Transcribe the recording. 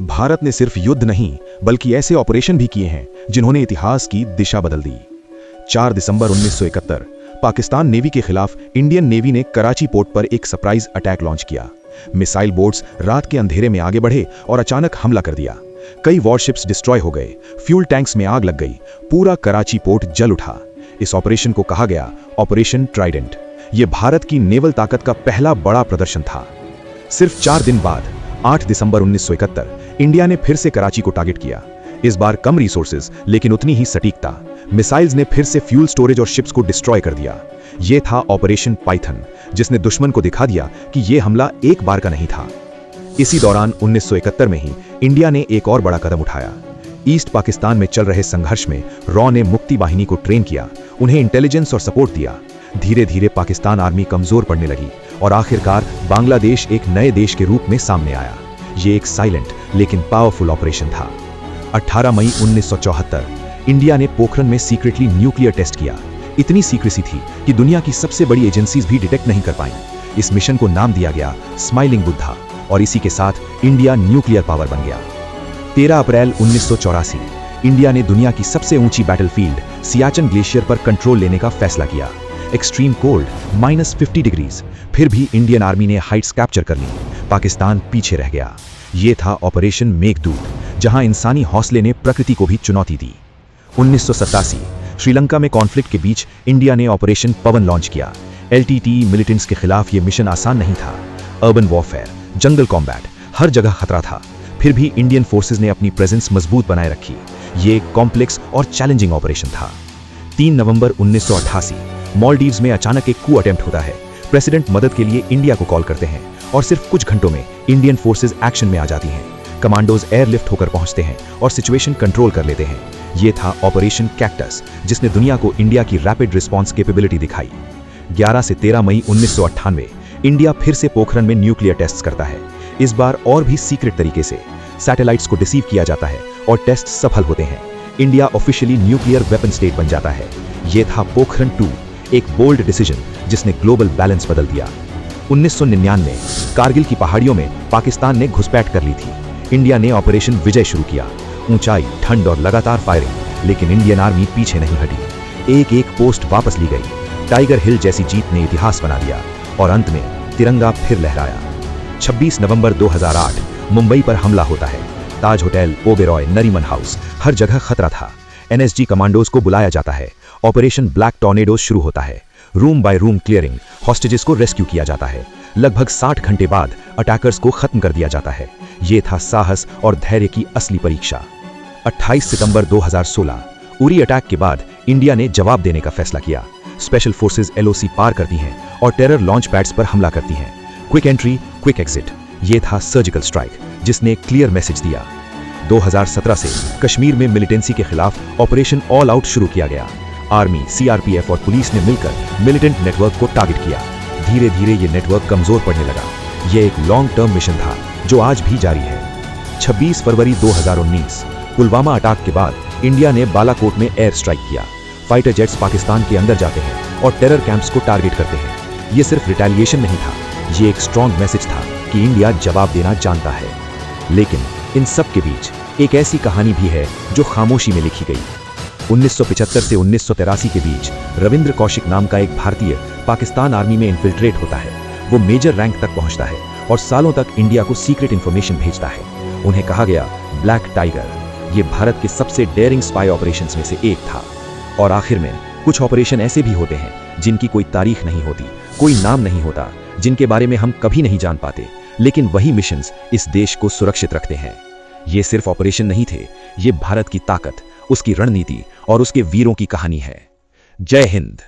भारत ने सिर्फ युद्ध नहीं बल्कि ऐसे ऑपरेशन भी किए हैं जिन्होंने इतिहास की दिशा बदल दी। 4 दिसंबर 1971 पाकिस्तान नेवी के खिलाफ इंडियन नेवी ने कराची पोर्ट पर एक सरप्राइज अटैक लॉन्च किया। मिसाइल बोट्स रात के अंधेरे में आगे बढ़े और अचानक हमला कर दिया। कई वॉरशिप्स डिस्ट्रॉय हो गए, फ्यूल टैंक्स में आग लग गई, पूरा कराची पोर्ट जल उठा। इस ऑपरेशन को कहा गया ऑपरेशन ट्राइडेंट। यह भारत की नेवल ताकत का पहला बड़ा प्रदर्शन था। सिर्फ 4 दिन बाद 8 दिसंबर 1971 इंडिया ने फिर से कराची को टारगेट किया। इस बार कम रिसोर्सेज लेकिन उतनी ही सटीकता। मिसाइल्स ने फिर से फ्यूल स्टोरेज और शिप्स को डिस्ट्रॉय कर दिया। यह था ऑपरेशन पाइथन, जिसने दुश्मन को दिखा दिया कि यह हमला एक बार का नहीं था। इसी दौरान 1971 में ही इंडिया ने एक और बड़ा कदम उठाया। ईस्ट पाकिस्तान में चल रहे संघर्ष में रॉ ने मुक्ति वाहिनी को ट्रेन किया, उन्हें इंटेलिजेंस और सपोर्ट दिया। धीरे धीरे पाकिस्तान आर्मी कमजोर पड़ने लगी और आखिरकार बांग्लादेश एक नए देश के रूप में सामने आया। ये एक साइलेंट लेकिन पावरफुल ऑपरेशन था। 18 मई 1974 इंडिया ने पोखरण में सीक्रेटली न्यूक्लियर टेस्ट किया। इतनी सीक्रेसी थी कि दुनिया की सबसे बड़ी एजेंसीज भी डिटेक्ट नहीं कर पाईं। इस मिशन को नाम दिया गया स्माइलिंग बुद्धा और इसी के साथ इंडिया न्यूक्लियर पावर बन गया। 13 अप्रैल 1984 इंडिया ने दुनिया की सबसे ऊंची बैटलफील्ड सियाचिन ग्लेशियर पर कंट्रोल लेने का फैसला किया। एक्सट्रीम कोल्ड -50 डिग्रीज, फिर भी इंडियन आर्मी ने हाइट्स कैप्चर कर ली। पाकिस्तान पीछे रह गया। यह था ऑपरेशन मेघदूत, जहां इंसानी हौसले ने प्रकृति को भी चुनौती दी। 1987 श्रीलंका में कॉन्फ्लिक्ट के बीच इंडिया ने ऑपरेशन पवन लॉन्च किया। LTTE मिलिटेंट्स के खिलाफ यह मिशन आसान नहीं था। अर्बन वॉरफेयर, जंगल कॉम्बैट, हर जगह खतरा था। फिर भी इंडियन फोर्सेस ने अपनी प्रेजेंस मजबूत बनाए रखी। ये एक कॉम्प्लेक्स और चैलेंजिंग ऑपरेशन था। 3 नवंबर 1988 मालदीव्स में अचानक एक कू अटेम्प्ट होता है। प्रेसिडेंट मदद के लिए इंडिया को कॉल करते हैं और सिर्फ कुछ घंटों में इंडियन फोर्सेस एक्शन में आ जाती हैं। कमांडोज एयरलिफ्ट होकर पहुंचते हैं और सिचुएशन कंट्रोल कर लेते हैं। यह था ऑपरेशन कैक्टस, जिसने दुनिया को इंडिया की रैपिड रिस्पांस कैपेबिलिटी दिखाई। 11 से 13 मई 1998 इंडिया फिर से पोखरण में न्यूक्लियर टेस्ट्स करता है। इस बार और भी सीक्रेट तरीके से सैटेलाइट्स को डिसीव किया जाता है और टेस्ट सफल होते हैं। India officially nuclear weapon state बन जाता है। यह था पोखरण 2, एक बोल्ड डिसीजन जिसने ग्लोबल बैलेंस बदल दिया। 1999 कारगिल की पहाड़ियों में पाकिस्तान ने घुसपैठ कर ली थी। इंडिया ने ऑपरेशन विजय शुरू किया। ऊंचाई, ठंड और लगातार फायरिंग, लेकिन इंडियन आर्मी पीछे नहीं हटी। एक एक पोस्ट वापस ली गई। टाइगर हिल जैसी जीत ने इतिहास बना दिया और अंत में तिरंगा फिर लहराया। 26 नवंबर 2008 मुंबई पर हमला होता है। ताज होटल, ओबेरॉय, नरीमन हाउस, हर जगह खतरा था। NSG कमांडोज को बुलाया जाता है। ऑपरेशन ब्लैक टॉर्नेडो शुरू होता है। Room by room clearing, hostages को रेस्क्यू किया जाता है। लगभग 60 घंटे बाद अटैकर्स को खत्म कर दिया जाता है। यह था साहस और धैर्य की असली परीक्षा। 28 सितंबर 2016 उरी अटैक के बाद इंडिया ने जवाब देने का फैसला किया। स्पेशल फोर्सेज LOC पार करती हैं और टेरर लॉन्च पैड्स पर हमला करती हैं। क्विक एंट्री, क्विक एग्जिट, यह था सर्जिकल स्ट्राइक, जिसने क्लियर मैसेज दिया। 2017 से कश्मीर में मिलिटेंसी के खिलाफ ऑपरेशन ऑल आउट शुरू किया गया। आर्मी, CRPF और पुलिस ने मिलकर मिलिटेंट नेटवर्क को टारगेट किया। धीरे धीरे ये नेटवर्क कमजोर पड़ने लगा। यह एक लॉन्ग टर्म मिशन था जो आज भी जारी है। 26 फरवरी 2019 पुलवामा अटैक के बाद इंडिया ने बालाकोट में एयर स्ट्राइक किया। फाइटर जेट्स पाकिस्तान के अंदर जाते हैं और टेरर कैंप्स को टारगेट करते हैं। यह सिर्फ रिटेलिएशन नहीं था, यह एक स्ट्रॉन्ग मैसेज था कि इंडिया जवाब देना जानता है। लेकिन इन सब के बीच एक ऐसी कहानी भी है जो खामोशी में लिखी गई। 1975 से 1983 के बीच रविंद्र कौशिक नाम का एक भारतीय पाकिस्तान आर्मी में इन्फिल्ट्रेट होता है। वो मेजर रैंक तक पहुंचता है और सालों तक इंडिया को सीक्रेट इंफॉर्मेशन भेजता है। उन्हें कहा गया ब्लैक टाइगर। ये भारत के सबसे डेयरिंग स्पाई ऑपरेशंस में से एक था। और आखिर में कुछ ऑपरेशन ऐसे भी होते हैं जिनकी कोई तारीख नहीं होती, कोई नाम नहीं होता, जिनके बारे में हम कभी नहीं जान पाते, लेकिन वही मिशंस इस देश को सुरक्षित रखते हैं। ये सिर्फ ऑपरेशन नहीं थे, ये भारत की ताकत, उसकी रणनीति और उसके वीरों की कहानी है। जय हिंद।